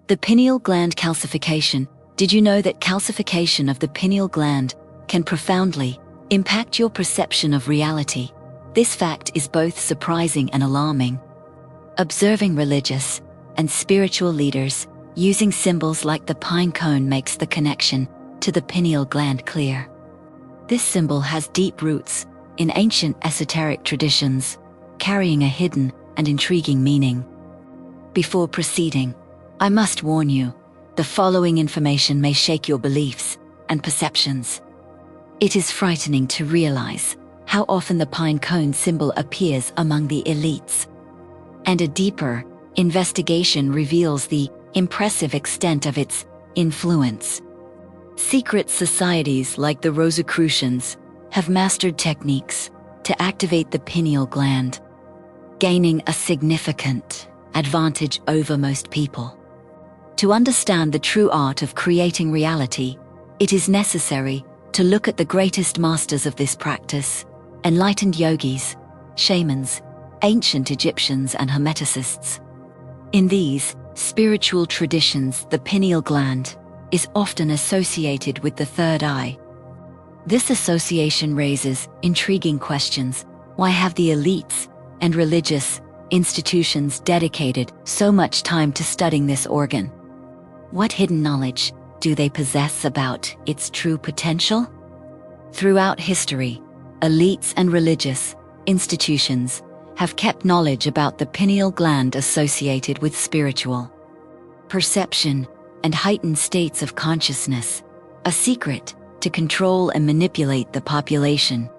The pineal gland calcification. Did you know that calcification of the pineal gland can profoundly impact your perception of reality? This fact is both surprising and alarming. Observing religious and spiritual leaders using symbols like the pine cone makes the connection to the pineal gland clear. This symbol has deep roots in ancient esoteric traditions, carrying a hidden and intriguing meaning. Before proceeding, I must warn you, the following information may shake your beliefs and perceptions. It is frightening to realize how often the pine cone symbol appears among the elites. And a deeper investigation reveals the impressive extent of its influence. Secret societies like the Rosicrucians have mastered techniques to activate the pineal gland, gaining a significant advantage over most people. To understand the true art of creating reality, it is necessary to look at the greatest masters of this practice, enlightened yogis, shamans, ancient Egyptians and hermeticists. In these spiritual traditions, the pineal gland is often associated with the third eye. This association raises intriguing questions. Why have the elites and religious institutions dedicated so much time to studying this organ? What hidden knowledge do they possess about its true potential? Throughout history, elites and religious institutions have kept knowledge about the pineal gland associated with spiritual perception and heightened states of consciousness, a secret to control and manipulate the population.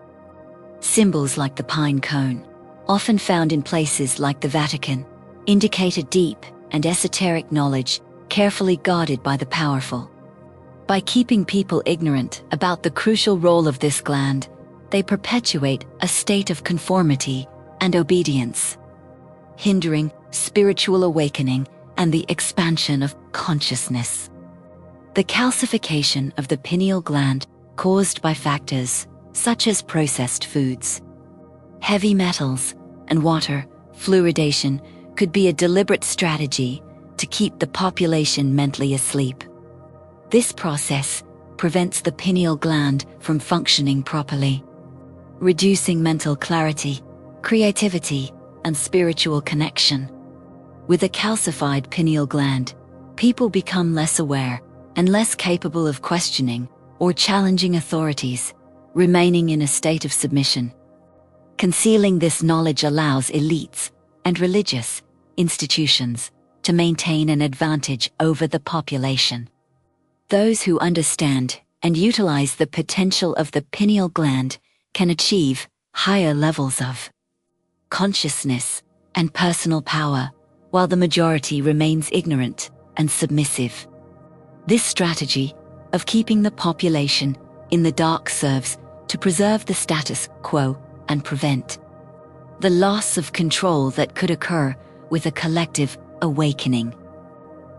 Symbols like the pine cone, often found in places like the Vatican, indicate a deep and esoteric knowledge carefully guarded by the powerful. By keeping people ignorant about the crucial role of this gland, they perpetuate a state of conformity and obedience, hindering spiritual awakening and the expansion of consciousness. The calcification of the pineal gland caused by factors such as processed foods, heavy metals, and water fluoridation could be a deliberate strategy to keep the population mentally asleep. This process prevents the pineal gland from functioning properly, reducing mental clarity, creativity, and spiritual connection. With a calcified pineal gland, people become less aware and less capable of questioning or challenging authorities, remaining in a state of submission. Concealing this knowledge allows elites and religious institutions to maintain an advantage over the population. Those who understand and utilize the potential of the pineal gland can achieve higher levels of consciousness and personal power, while the majority remains ignorant and submissive. This strategy of keeping the population in the dark serves to preserve the status quo and prevent the loss of control that could occur with a collective awakening.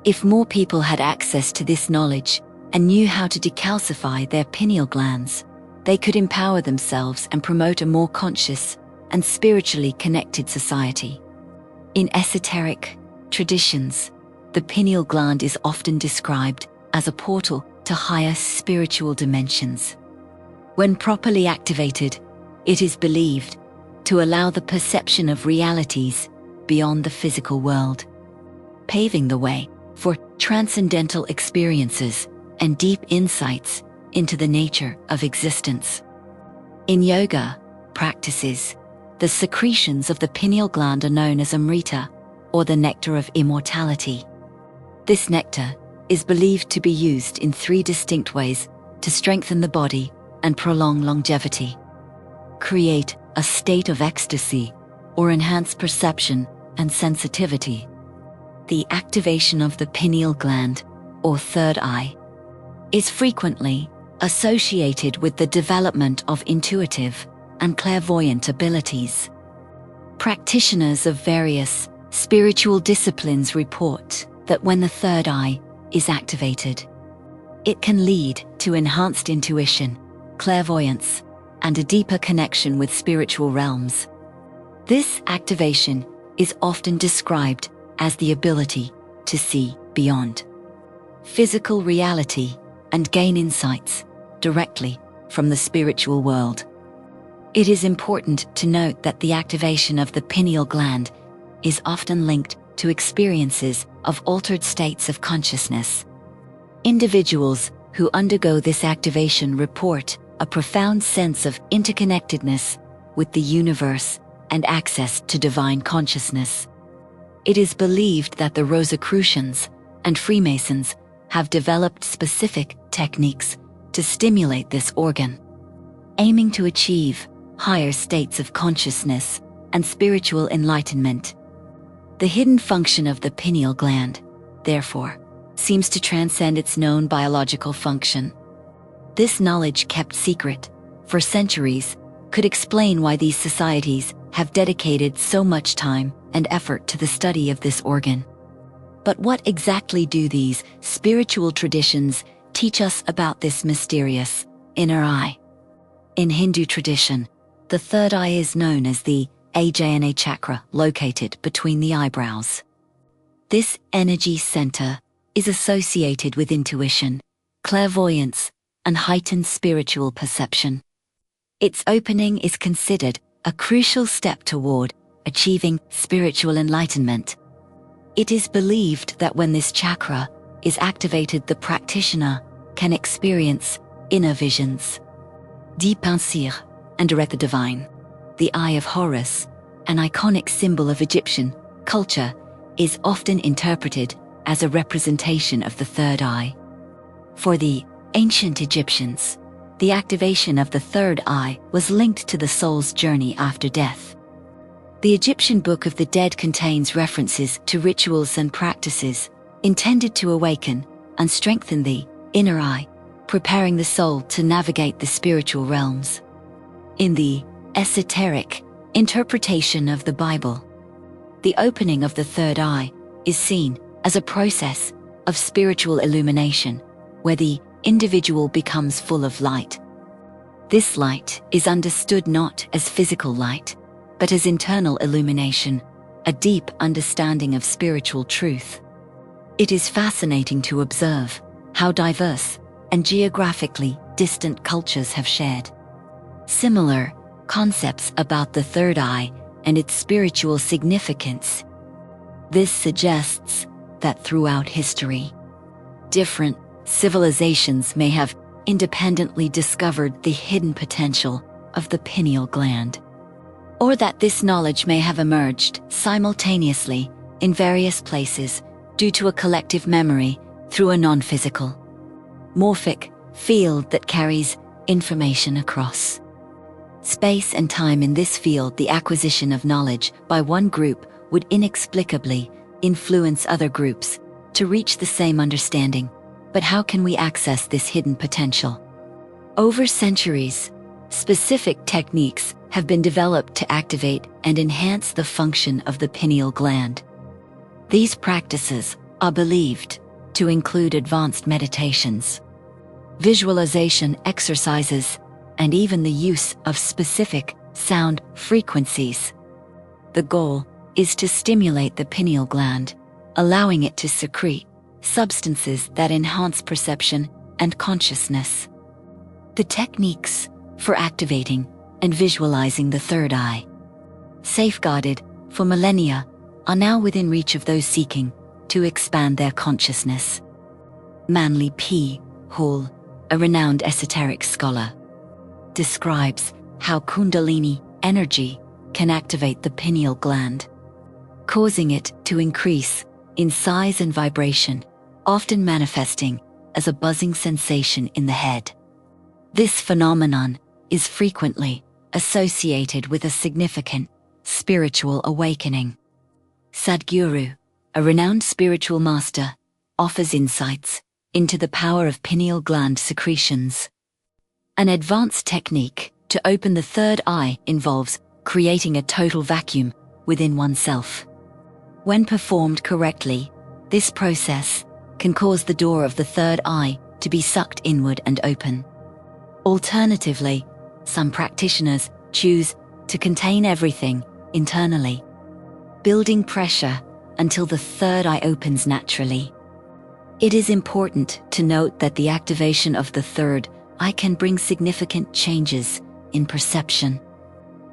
If more people had access to this knowledge and knew how to decalcify their pineal glands, they could empower themselves and promote a more conscious and spiritually connected society. In esoteric traditions, the pineal gland is often described as a portal to higher spiritual dimensions. When properly activated, it is believed to allow the perception of realities beyond the physical world, paving the way for transcendental experiences and deep insights into the nature of existence. In yoga practices, the secretions of the pineal gland are known as amrita, or the nectar of immortality. This nectar is believed to be used in 3 distinct ways to strengthen the body and prolong longevity, create a state of ecstasy, or enhance perception and sensitivity. The activation of the pineal gland, or third eye, is frequently associated with the development of intuitive and clairvoyant abilities. Practitioners of various spiritual disciplines report that when the third eye is activated, it can lead to enhanced intuition, clairvoyance, and a deeper connection with spiritual realms. This activation is often described as the ability to see beyond physical reality and gain insights directly from the spiritual world. It is important to note that the activation of the pineal gland is often linked to experiences of altered states of consciousness. Individuals who undergo this activation report a profound sense of interconnectedness with the universe and access to divine consciousness. It is believed that the Rosicrucians and Freemasons have developed specific techniques to stimulate this organ, aiming to achieve higher states of consciousness and spiritual enlightenment. The hidden function of the pineal gland, therefore, seems to transcend its known biological function. This knowledge, kept secret for centuries, could explain why these societies have dedicated so much time and effort to the study of this organ. But what exactly do these spiritual traditions teach us about this mysterious inner eye? In Hindu tradition, the third eye is known as the Ajna chakra, located between the eyebrows. This energy center is associated with intuition, clairvoyance, and heightened spiritual perception. Its opening is considered a crucial step toward achieving spiritual enlightenment. It is believed that when this chakra is activated, the practitioner can experience inner visions, dépensir, and direct the divine. The Eye of Horus, an iconic symbol of Egyptian culture, is often interpreted as a representation of the third eye. For the ancient Egyptians, the activation of the third eye was linked to the soul's journey after death. The Egyptian Book of the Dead contains references to rituals and practices intended to awaken and strengthen the inner eye, preparing the soul to navigate the spiritual realms. In the esoteric interpretation of the Bible, the opening of the third eye is seen as a process of spiritual illumination, where the individual becomes full of light. This light is understood not as physical light, but as internal illumination, a deep understanding of spiritual truth. It is fascinating to observe how diverse and geographically distant cultures have shared similar concepts about the third eye and its spiritual significance. This suggests that throughout history, different civilizations may have independently discovered the hidden potential of the pineal gland, or that this knowledge may have emerged simultaneously in various places due to a collective memory through a non-physical, morphic field that carries information across space and time. In this field, the acquisition of knowledge by one group would inexplicably influence other groups to reach the same understanding. But how can we access this hidden potential? Over centuries, specific techniques have been developed to activate and enhance the function of the pineal gland. These practices are believed to include advanced meditations, visualization exercises, and even the use of specific sound frequencies. The goal is to stimulate the pineal gland, allowing it to secrete substances that enhance perception and consciousness. The techniques for activating and visualizing the third eye, safeguarded for millennia, are now within reach of those seeking to expand their consciousness. Manly P. Hall, a renowned esoteric scholar, describes how Kundalini energy can activate the pineal gland, causing it to increase in size and vibration, often manifesting as a buzzing sensation in the head. This phenomenon is frequently associated with a significant spiritual awakening. Sadhguru, a renowned spiritual master, offers insights into the power of pineal gland secretions. An advanced technique to open the third eye involves creating a total vacuum within oneself. When performed correctly, this process can cause the door of the third eye to be sucked inward and open. Alternatively, some practitioners choose to contain everything internally, building pressure until the third eye opens naturally. It is important to note that the activation of the third eye can bring significant changes in perception.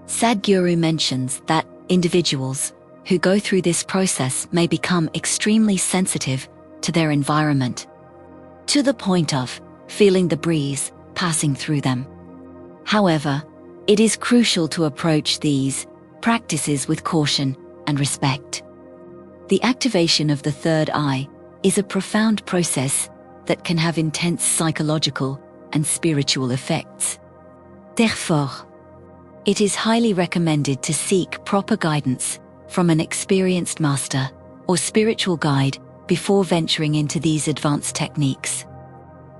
Sadhguru mentions that individuals who go through this process may become extremely sensitive to their environment, to the point of feeling the breeze passing through them. However, it is crucial to approach these practices with caution and respect. The activation of the third eye is a profound process that can have intense psychological and spiritual effects. Therefore, it is highly recommended to seek proper guidance from an experienced master or spiritual guide before venturing into these advanced techniques.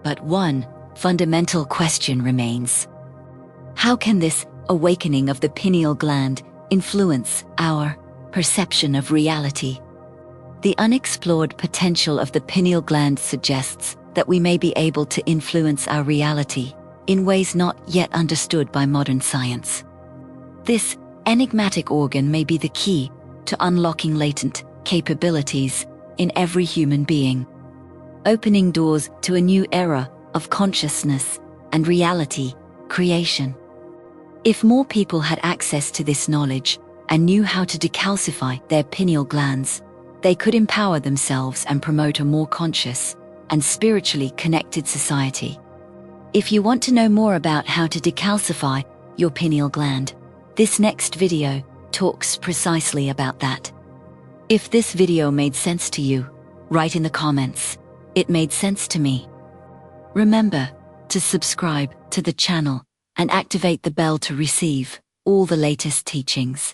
But one fundamental question remains: how can this awakening of the pineal gland influence our perception of reality? The unexplored potential of the pineal gland suggests that we may be able to influence our reality in ways not yet understood by modern science. This enigmatic organ may be the key to unlocking latent capabilities in every human being, opening doors to a new era of consciousness and reality creation. If more people had access to this knowledge and knew how to decalcify their pineal glands, they could empower themselves and promote a more conscious and spiritually connected society. If you want to know more about how to decalcify your pineal gland, this next video talks precisely about that. If this video made sense to you, write in the comments, "It made sense to me." Remember to subscribe to the channel and activate the bell to receive all the latest teachings.